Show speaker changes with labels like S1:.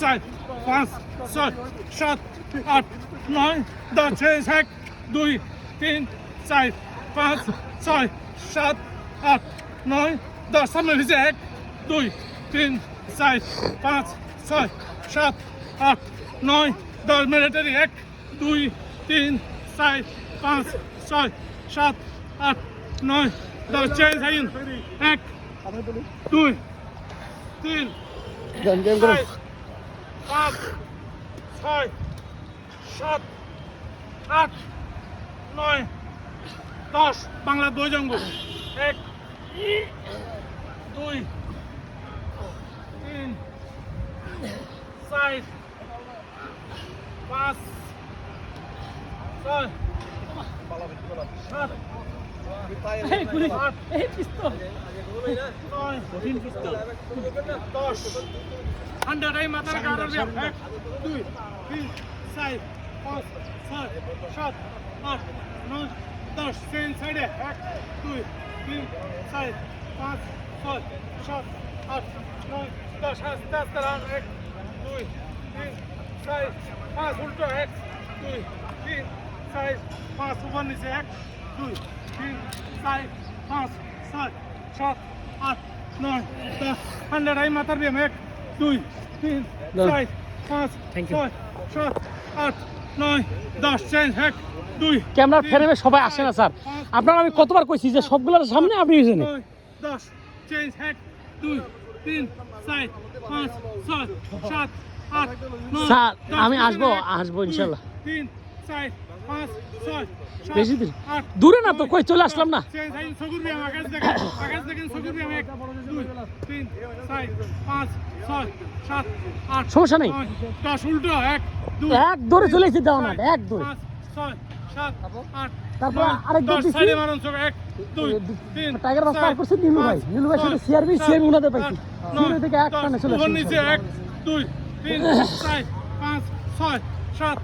S1: চার পাঁচ ছয় সাত আট নয় দশ চেঞ্জ এক দুই তিন চার পাঁচ ছয় সাত আট নয় দশ সামনে নিচে এক দুই তিন চার পাঁচ ছয় সাত আট নয় দশ মিলিটারি এক দুই তিন চার পাঁচ ছয় সাত আট নয় দশ চেঞ্জ এক দুই তিন চার পাঁচ ছয় সাত আট নয় দশ বাংলা দুই জঙ্গ এক দুই তিন চার পাঁচ ছয় সাত আট নয় দশ হান্ড্রেড এই মাথার গাড়ার এক দুই তিন চার পাঁচ ছয় সাত আট নয় দশ চেন সাইডে এক দুই তিন চার পাঁচ ছয় সাত আট নয় দশ আস্তে আস্তে রান এক দুই তিন চার পাঁচ উল্টো এক দুই তিন চার পাঁচ উপর নিচে এক দুই তিন চার পাঁচ ছয় সাত আট নয় দশ হান্ড্রেড এই মাথার ব্যায়াম এক দুই তিন চার পাঁচ ছয় সাত আট নয় দশ চেঞ্জ এক দুই
S2: ক্যামেরার ফ্রেমে সবাই আসে না স্যার আপনার আমি কতবার কইছি যে সবগুলোর সামনে আপনি এসেছেন
S1: দশ চেঞ্জ এক দুই তিন চার পাঁচ ছয় সাত আট নয়
S2: স্যার আমি আসবো ইনশাল্লাহ
S1: তিন চার পাঁচ ছয়
S2: বেশি দূরে না তো কই চলে আসলাম না
S1: সগুর ব্যায়াম আকাশ দেখেন সগুর ব্যায়াম এক দুই তিন চার পাঁচ ছয় সাত আট
S2: সমস্যা নেই
S1: দশ উল্টো এক দুই
S2: এক দৌড়ে চলে এসেছি দাও না এক দৌড়ে
S1: পাঁচ ছয় সাত আট
S2: তারপর আরেক দৌড় দিছি
S1: সাইডে মারুন সব এক দুই তিন
S2: টাইগার বাস পার করছে নীলু ভাই সাথে সিআরবি উনাদের পাইছি সিআরবি থেকে এক টানে চলে
S1: নিচে এক দুই তিন চার পাঁচ ছয় সাত